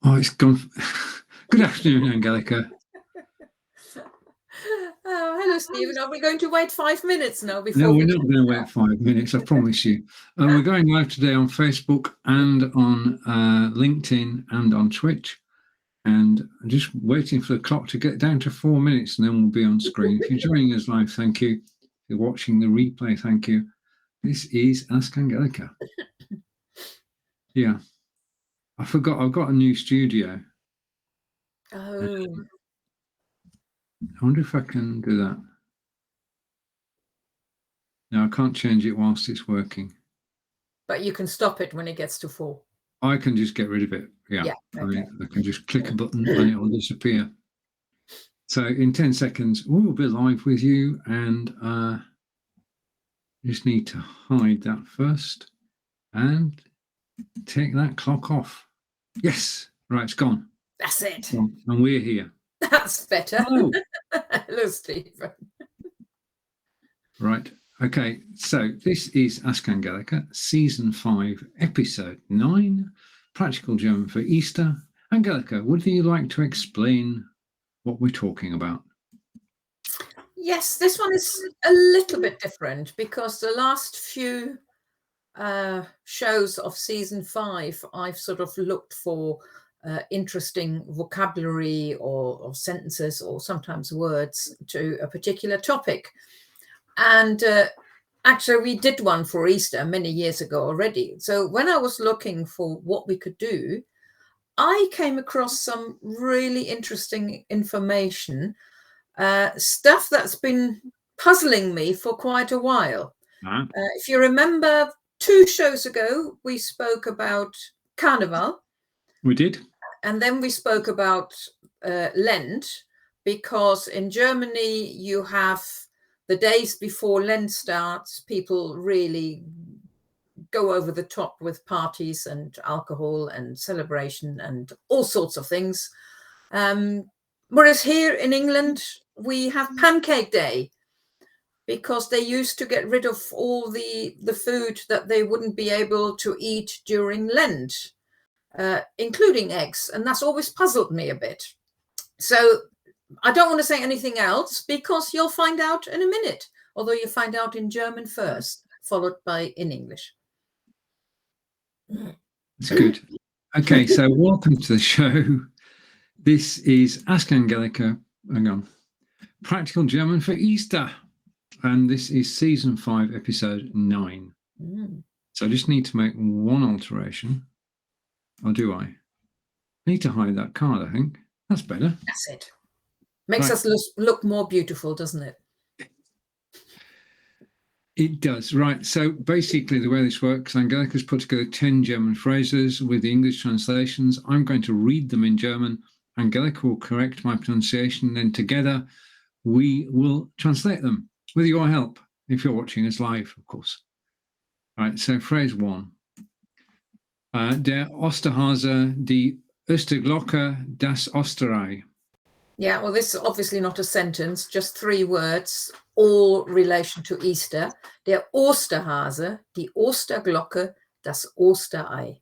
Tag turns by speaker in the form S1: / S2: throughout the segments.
S1: Oh, it's gone. Good afternoon, Angelika.
S2: Hello, Stephen. Are we going to wait 5 minutes now before?
S1: No, we're not going to wait 5 minutes, I promise you. We're going live today on Facebook and on LinkedIn and on Twitch. And I'm just waiting for the clock to get down to 4 minutes and then we'll be on screen. If you're joining us live, thank you. If you're watching the replay, thank you. This is Ask Angelika. Yeah. I forgot, I've got a new studio.
S2: Oh.
S1: I wonder if I can do that. No, I can't change it whilst it's working.
S2: But you can stop it when it gets to 4.
S1: I can just get rid of it. Yeah.
S2: Okay.
S1: I can just click a button and it will disappear. So in 10 seconds, we'll be live with you, and just need to hide that first and take that clock off. Yes. Right, it's gone.
S2: That's it.
S1: And we're here.
S2: That's better.
S1: Hello.
S2: Hello, Stephen.
S1: Right. Okay. So this is Ask Angelika, Season 5, Episode 9, Practical German for Easter. Angelika, would you like to explain what we're talking about?
S2: Yes, this one is a little bit different because the last few shows of Season 5, I've sort of looked for interesting vocabulary or sentences or sometimes words to a particular topic. And actually, we did one for Easter many years ago already. So when I was looking for what we could do, I came across some really interesting information, stuff that's been puzzling me for quite a while. If you remember, 2 shows ago, we spoke about Carnival.
S1: We did.
S2: And then we spoke about Lent, because in Germany, you have the days before Lent starts, people really go over the top with parties and alcohol and celebration and all sorts of things. Whereas here in England, we have Pancake Day, because they used to get rid of all the food that they wouldn't be able to eat during Lent, including eggs. And that's always puzzled me a bit. So I don't want to say anything else, because you'll find out in a minute, although you find out in German first, followed by in English.
S1: That's good. Okay, so welcome to the show. This is Ask Angelika. Hang on. Practical German for Easter. And this is Season 5, Episode 9. So I just need to make one alteration. Or do I? I need to hide that card, I think. That's better.
S2: That's it. Makes us look more beautiful, doesn't it?
S1: It does. Right. So basically the way this works, Angelika's put together 10 German phrases with the English translations. I'm going to read them in German. Angelika will correct my pronunciation. Then together we will translate them with your help, if you're watching us live, of course. Right. So phrase 1. Der Osterhase, die Osterglocke, das Osterei.
S2: Yeah, well, this is obviously not a sentence, just 3 words, all relation to Easter. Der Osterhase, die Osterglocke, das Osterei.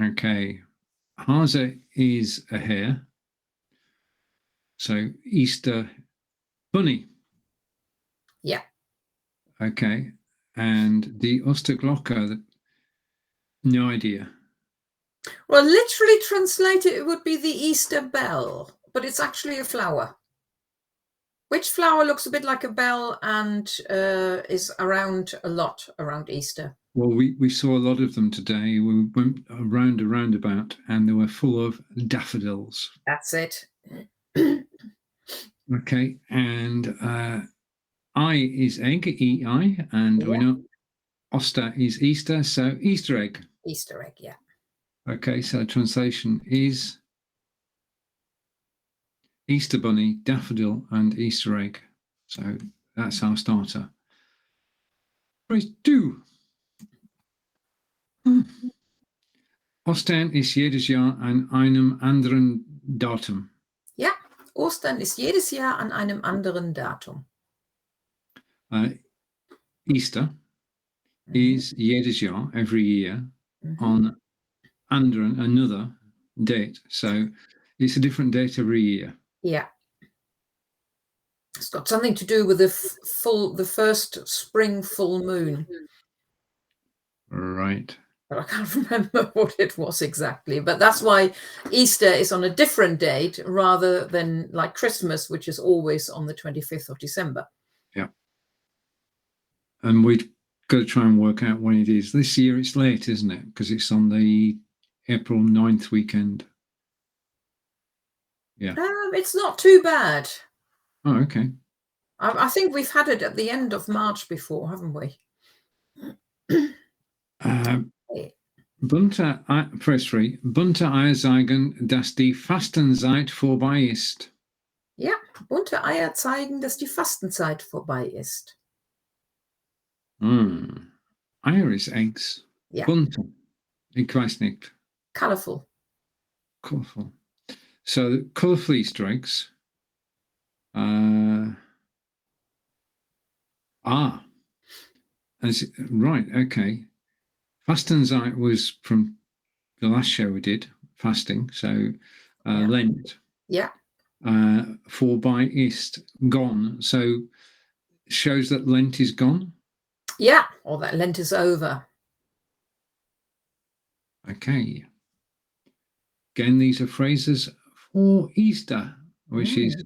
S1: Okay. Hase is a hare. So Easter bunny.
S2: Yeah.
S1: Okay. And the Osterglocke, no idea.
S2: Well, literally translated, it would be the Easter bell, but it's actually a flower. Which flower looks a bit like a bell and is around a lot around Easter?
S1: Well, we saw a lot of them today. We went around a roundabout and they were full of daffodils.
S2: That's it.
S1: Okay. And I is egg, E-I, and we know Oster is Easter, so Easter egg.
S2: Easter egg, yeah.
S1: Okay, so translation is Easter bunny, daffodil, and Easter egg. So that's our starter. Phrase 2. Ostern ist jedes Jahr an einem anderen Datum.
S2: Ja, Ostern ist jedes Jahr an einem anderen Datum.
S1: Easter is jedes Jahr, every year, on anderen, another date. So it's a different date every year.
S2: Yeah. It's got something to do with the first spring full moon.
S1: Right.
S2: But I can't remember what it was exactly. But that's why Easter is on a different date rather than like Christmas, which is always on the 25th of December.
S1: Yeah. And we've got to try and work out when it is. This year it's late, isn't it? Because it's on the April 9th weekend. Yeah.
S2: It's not too bad.
S1: Oh, okay.
S2: I think we've had it at the end of March before, haven't we?
S1: Bunte, Vers 3. Bunte Eier zeigen, dass die Fastenzeit vorbei ist.
S2: Ja, bunte Eier zeigen, dass die Fastenzeit vorbei ist.
S1: Eier is eggs.
S2: Ja.
S1: Bunte. Ik weiß nicht.
S2: Colourful.
S1: Colourful. So colourful Easter eggs. Right, okay. Fastenzeit was from the last show we did, fasting, so Lent.
S2: Yeah.
S1: Vorbei ist, gone, so shows that Lent is gone?
S2: Yeah, or that Lent is over.
S1: Okay. Again, these are phrases for Easter, which is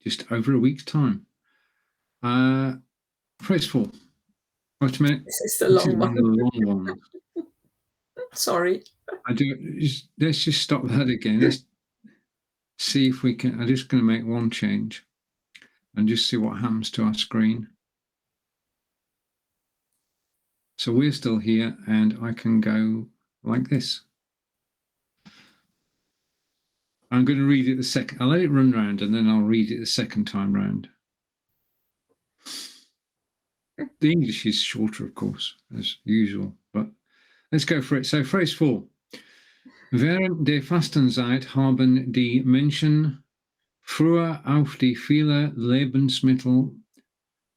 S1: just over a week's time. Phrase 4. Wait a minute.
S2: This is the long one.
S1: The long one.
S2: Sorry.
S1: Let's just stop that again. Let's see if we can. I'm just going to make one change and just see what happens to our screen. So we're still here and I can go like this. I'm going to read it the second. I'll let it run round and then I'll read it the second time round. The English is shorter, of course, as usual, but let's go for it. So phrase 4. Während der Fastenzeit haben die Menschen früher auf die viele Lebensmittel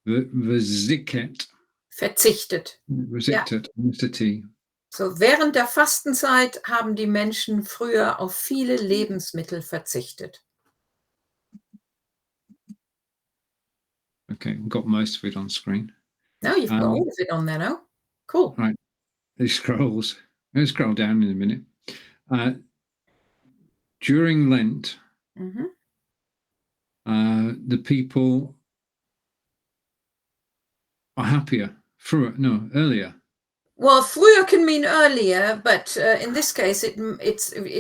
S1: verzichtet.
S2: Verzichtet.
S1: Verzichtet, ja. Mr. T.
S2: So, während der Fastenzeit haben die Menschen früher auf viele Lebensmittel verzichtet.
S1: Okay, we've got most of it on screen.
S2: No, you've got all of it on there now. Cool.
S1: Right. It scrolls. I'll scroll down in a minute. During Lent, the people are happier. Earlier.
S2: Well, früher can mean earlier, but in this case, it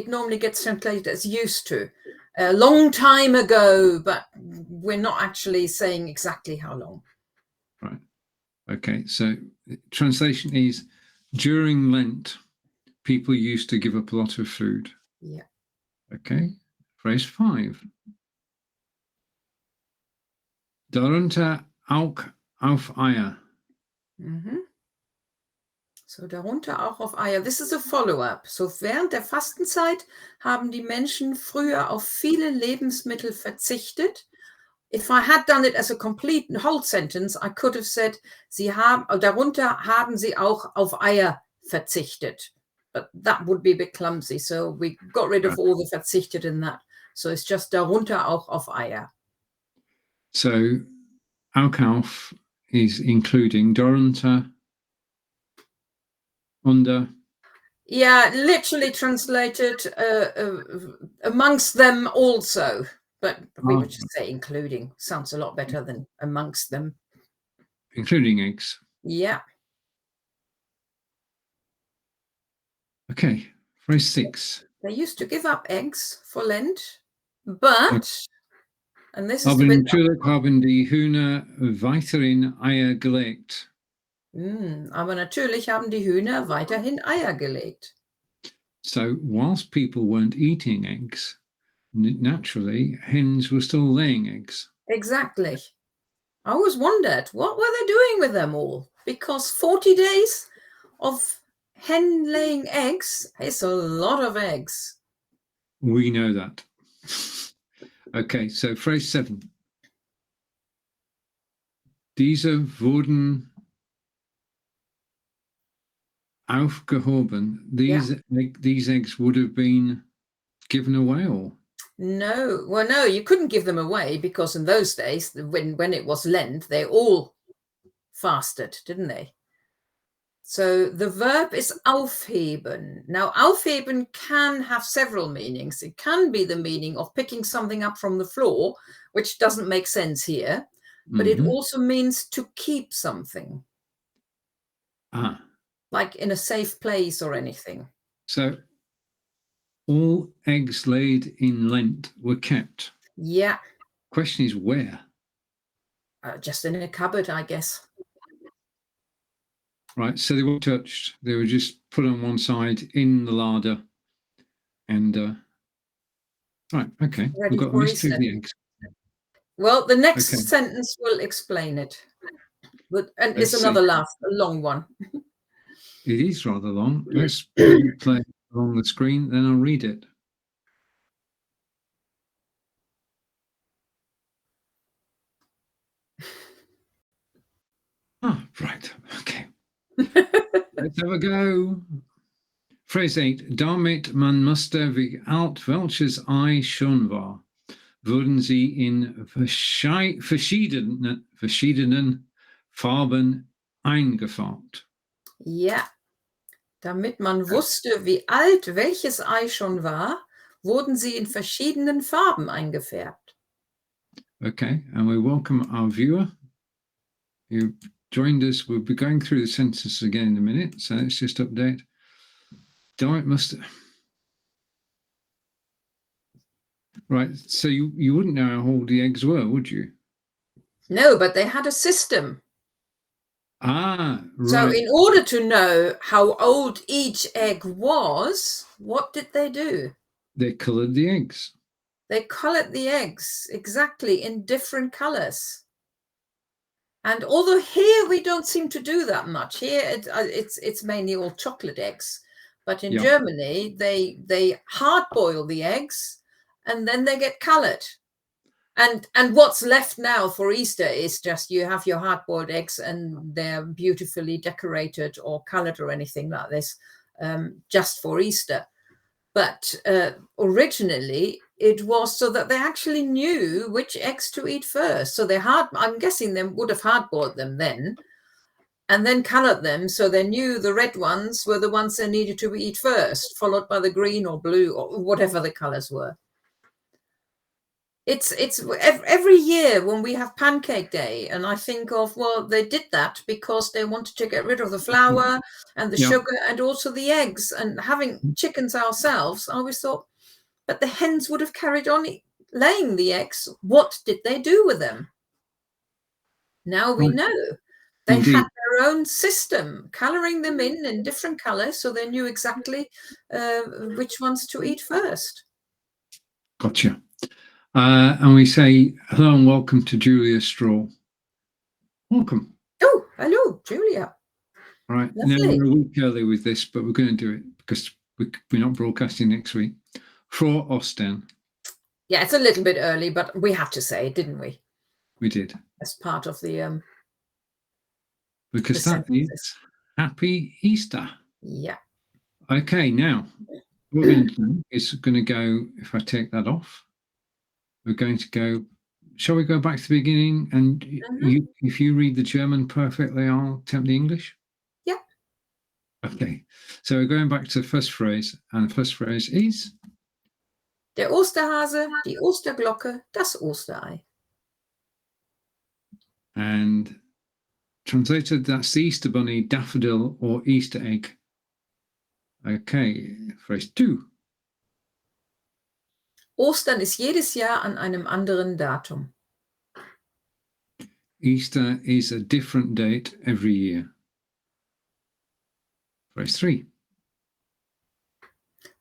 S2: normally gets translated as used to. A long time ago, but we're not actually saying exactly how long.
S1: Right. Okay, so translation is during Lent, people used to give up a lot of food.
S2: Yeah.
S1: Okay, phrase 5. Darunter, auch auf Eier.
S2: So, darunter auch auf Eier. This is a follow-up. So, während der Fastenzeit haben die Menschen früher auf viele Lebensmittel verzichtet. If I had done it as a complete whole sentence, I could have said, darunter haben sie auch auf Eier verzichtet. But that would be a bit clumsy. So we got rid of all the verzichtet in that. So it's just darunter auch auf Eier.
S1: So auch auf is including, darunter, under.
S2: Yeah, literally translated amongst them also. But we would just say including. Sounds a lot better than amongst them.
S1: Including eggs.
S2: Yeah.
S1: Okay, phrase 6.
S2: They used to give up eggs for Lent, but, and this is
S1: Aber natürlich haben die Hühner weiterhin Eier gelegt.
S2: Aber natürlich haben die Hühner weiterhin Eier gelegt.
S1: So whilst people weren't eating eggs, naturally, hens were still laying eggs.
S2: Exactly. I always wondered, what were they doing with them all? Because 40 days of hen laying eggs is a lot of eggs.
S1: We know that. Okay, so phrase 7. Diese wurden aufgehoben. These eggs would have been given away, or?
S2: No, well, no, you couldn't give them away because in those days, when it was Lent, they all fasted, didn't they? So the verb is aufheben. Now, aufheben can have several meanings. It can be the meaning of picking something up from the floor, which doesn't make sense here, but it also means to keep something. Like in a safe place or anything.
S1: So all eggs laid in Lent were kept.
S2: Yeah.
S1: Question is where?
S2: Just in a cupboard, I guess.
S1: Right, so they weren't touched. They were just put on one side in the larder. And, right, okay.
S2: Ready
S1: We've got a
S2: for
S1: mystery
S2: Easter.
S1: of the eggs.
S2: Well, the next sentence will explain it. And it's another laugh, a long one.
S1: It is rather long. Let's play along the screen, then I'll read it. Right, okay. Let's have a go. Phrase 8. Damit man musste, wie alt welches Ei schon war, wurden sie in verschiedenen Farben eingefärbt.
S2: Ja. Damit man wusste, wie alt welches Ei schon war, wurden sie in verschiedenen Farben eingefärbt.
S1: Okay, and we welcome our viewer who joined us. We'll be going through the sentences again in a minute, so let's just update. Damit must. Right, so you wouldn't know how old the eggs were, would you?
S2: No, but they had a system.
S1: Right.
S2: So in order to know how old each egg was, what did they do?
S1: They coloured the eggs.
S2: They coloured the eggs, exactly, in different colours. And although here we don't seem to do that much, here it's mainly all chocolate eggs. But in Germany, they hard boil the eggs and then they get coloured. And what's left now for Easter is just you have your hard-boiled eggs and they're beautifully decorated or coloured or anything like this, just for Easter. But originally it was so that they actually knew which eggs to eat first. So I'm guessing they would have hard-boiled them then and then coloured them so they knew the red ones were the ones they needed to eat first, followed by the green or blue or whatever the colours were. It's every year when we have Pancake Day, and I think of, well, they did that because they wanted to get rid of the flour and the sugar and also the eggs. And having chickens ourselves, I always thought, but the hens would have carried on laying the eggs. What did they do with them? Now we know. They had their own system, colouring them in different colours, so they knew exactly which ones to eat first.
S1: Gotcha. And we say hello and welcome to Julia Straw. Welcome.
S2: Oh, hello, Julia.
S1: Right. Now we're a week early with this, but we're going to do it because we're not broadcasting next week. Frohe Ostern.
S2: Yeah, it's a little bit early, but we had to say it, didn't we?
S1: We did.
S2: As part of the
S1: because that is Happy Easter.
S2: Yeah.
S1: Okay, now what we're going to do is going to go, if I take that off, we're going to go, shall we go back to the beginning? And if you read the German perfectly, I'll attempt the English?
S2: Yeah.
S1: Okay, so we're going back to the first phrase, and the first phrase is?
S2: Der Osterhase, die Osterglocke, das Osterei.
S1: And translated, that's the Easter bunny, daffodil, or Easter egg. Okay, phrase 2.
S2: Ostern ist jedes Jahr an einem anderen Datum.
S1: Easter is a different date every year. Phrase 3.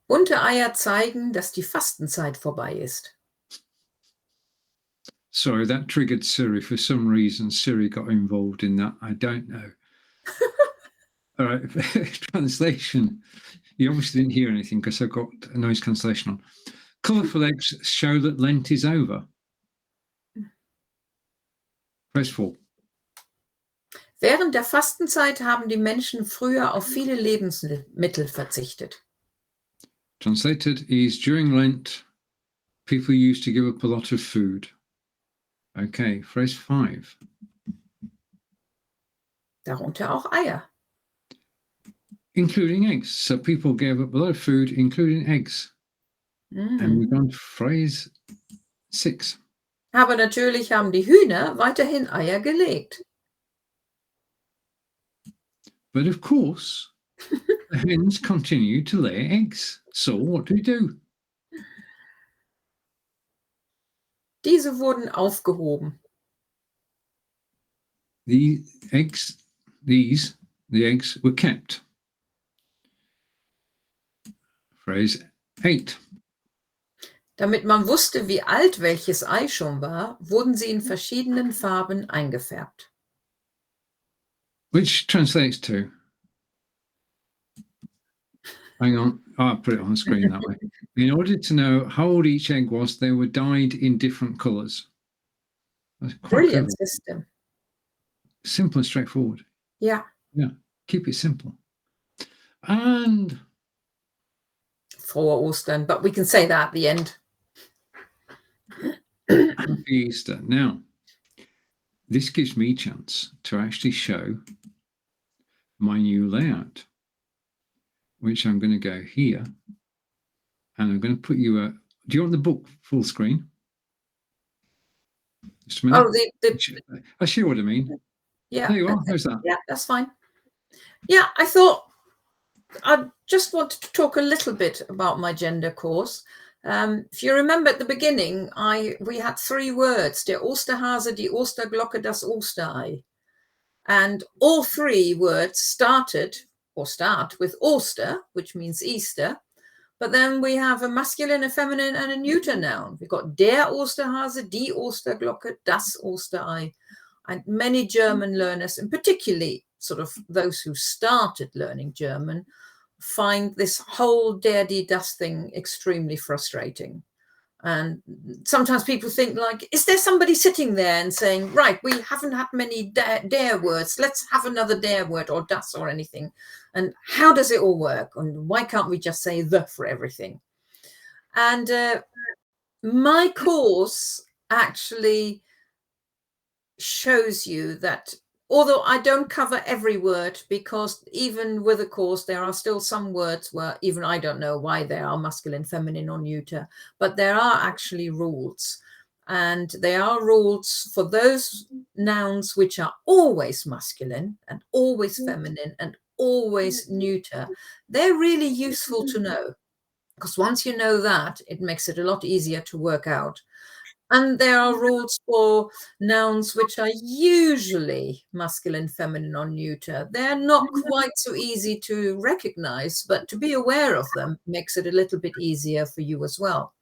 S2: Bunte Eier zeigen, dass die Fastenzeit vorbei ist.
S1: Sorry, that triggered Siri. For some reason, Siri got involved in that. I don't know. All right, translation. You obviously didn't hear anything because I've got a noise cancellation on. Colourful eggs show that Lent is over. Phrase 4.
S2: Während der Fastenzeit haben die Menschen früher auf viele Lebensmittel verzichtet.
S1: Translated is during Lent, people used to give up a lot of food. Okay, phrase 5.
S2: Darunter auch Eier.
S1: Including eggs. So people gave up a lot of food, including eggs. And we've gone to phrase 6.
S2: Aber natürlich haben die Hühner weiterhin Eier gelegt.
S1: But of course, the hens continue to lay eggs. So what do we do?
S2: Diese wurden aufgehoben.
S1: The eggs were kept. Phrase 8.
S2: Damit man wusste, wie alt welches Ei schon war, wurden sie in verschiedenen Farben eingefärbt.
S1: Which translates to, hang on, I'll put it on the screen that way. In order to know how old each egg was, they were dyed in different colours.
S2: Brilliant system.
S1: Simple and straightforward.
S2: Yeah.
S1: Yeah, keep it simple. And
S2: Frohe Ostern, but we can say that at the end.
S1: Happy Easter. Now, this gives me a chance to actually show my new layout, which I'm going to go here, and I'm going to put you a. Do you want the book full screen? Just a minute.
S2: Oh,
S1: I see what I mean.
S2: Yeah.
S1: There you are. How's that?
S2: Yeah, that's fine. Yeah, I thought I just wanted to talk a little bit about my gender course. If you remember at the beginning, we had 3 words: der Osterhase, die Osterglocke, das Osterei. And all 3 words start with Oster, which means Easter. But then we have a masculine, a feminine, and a neuter noun. We've got der Osterhase, die Osterglocke, das Osterei. And many German learners, and particularly sort of those who started learning German, find this whole der, die, das thing extremely frustrating. And sometimes people think, like, is there somebody sitting there and saying, right, we haven't had many der words, let's have another der word or das or anything. And how does it all work? And why can't we just say the for everything? And my course actually shows you that, although I don't cover every word, because even with a course, there are still some words where even I don't know why they are masculine, feminine, or neuter, but there are actually rules. And there are rules for those nouns which are always masculine and always feminine and always neuter. They're really useful to know, because once you know that, it makes it a lot easier to work out. And there are rules for nouns which are usually masculine, feminine, or neuter. They're not quite so easy to recognize, but to be aware of them makes it a little bit easier for you as well.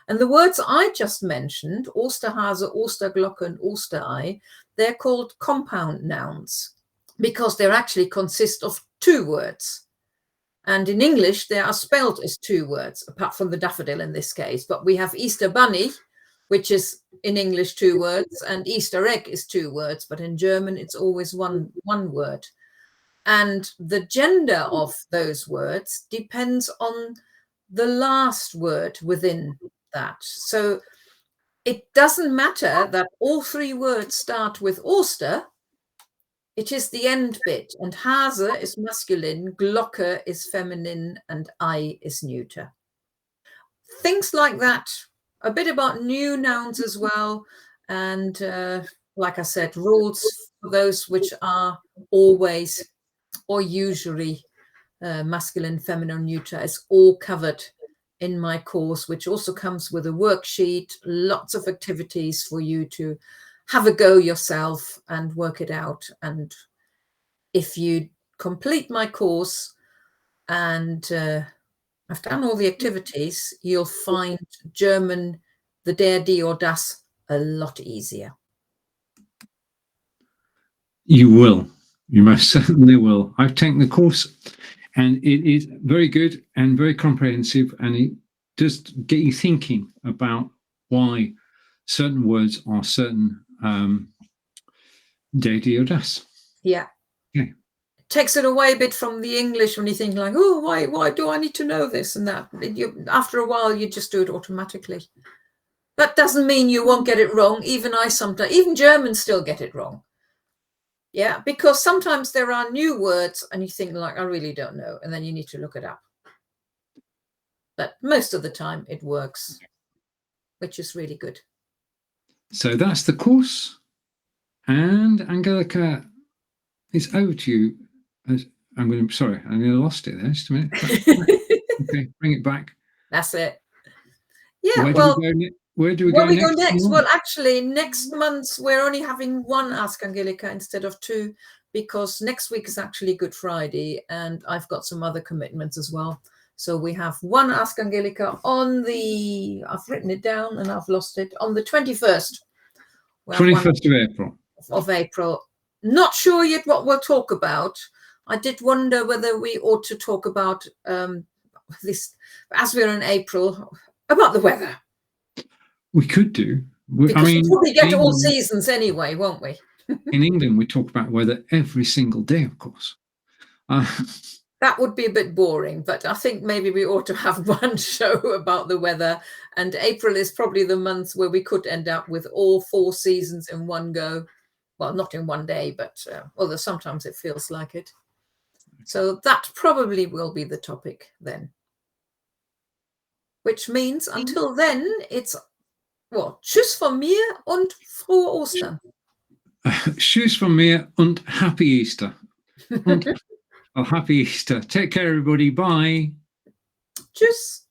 S2: And the words I just mentioned, Osterhase, Osterglocke, and Osterei, they're called compound nouns because they actually consist of 2 words. And in English, they are spelled as 2 words, apart from the daffodil in this case. But we have Easter bunny, which is in English 2 words, and Easter egg is 2 words, but in German it's always one word. And the gender of those words depends on the last word within that. So it doesn't matter that all 3 words start with Oster. It is the end bit, and Hase is masculine, Glocke is feminine, and Ei is neuter. Things like that. A bit about new nouns as well. And like I said, rules for those which are always or usually masculine, feminine, neuter is all covered in my course, which also comes with a worksheet, lots of activities for you to have a go yourself and work it out. And if you complete my course and I've done all the activities, you'll find German, the der, die, or das, a lot easier.
S1: You will. You most certainly will. I've taken the course and it is very good and very comprehensive, and it does get you thinking about why certain words are certain der, die, or das.
S2: Yeah.
S1: Okay.
S2: Takes it away a bit from the English when you think like, oh, why do I need to know this and that? After a while, you just do it automatically. That doesn't mean you won't get it wrong. Even Germans still get it wrong. Yeah, because sometimes there are new words and you think like, I really don't know. And then you need to look it up. But most of the time it works, which is really good.
S1: So that's the course. And Angelika, it's over to you. I lost it there. Just a minute. Okay, bring it back.
S2: That's it. Yeah.
S1: Where do we go next?
S2: Well, actually, next month we're only having one Ask Angelika instead of two, because next week is actually Good Friday, and I've got some other commitments as well. So we have one Ask Angelika I've written it down and I've lost it, on the 21st.
S1: 21st of April.
S2: Of April. Not sure yet what we'll talk about. I did wonder whether we ought to talk about this, as we're in April, about the weather.
S1: We could do.
S2: We'll probably get all seasons anyway, won't we?
S1: In England, we talk about weather every single day, of course.
S2: That would be a bit boring, but I think maybe we ought to have one show about the weather. And April is probably the month where we could end up with all 4 seasons in one go. Well, not in one day, but although sometimes it feels like it. So that probably will be the topic then. Which means until then, it's Tschüss von mir und frohe Ostern.
S1: Tschüss von mir und happy Easter. Happy Easter. Take care, everybody. Bye.
S2: Tschüss.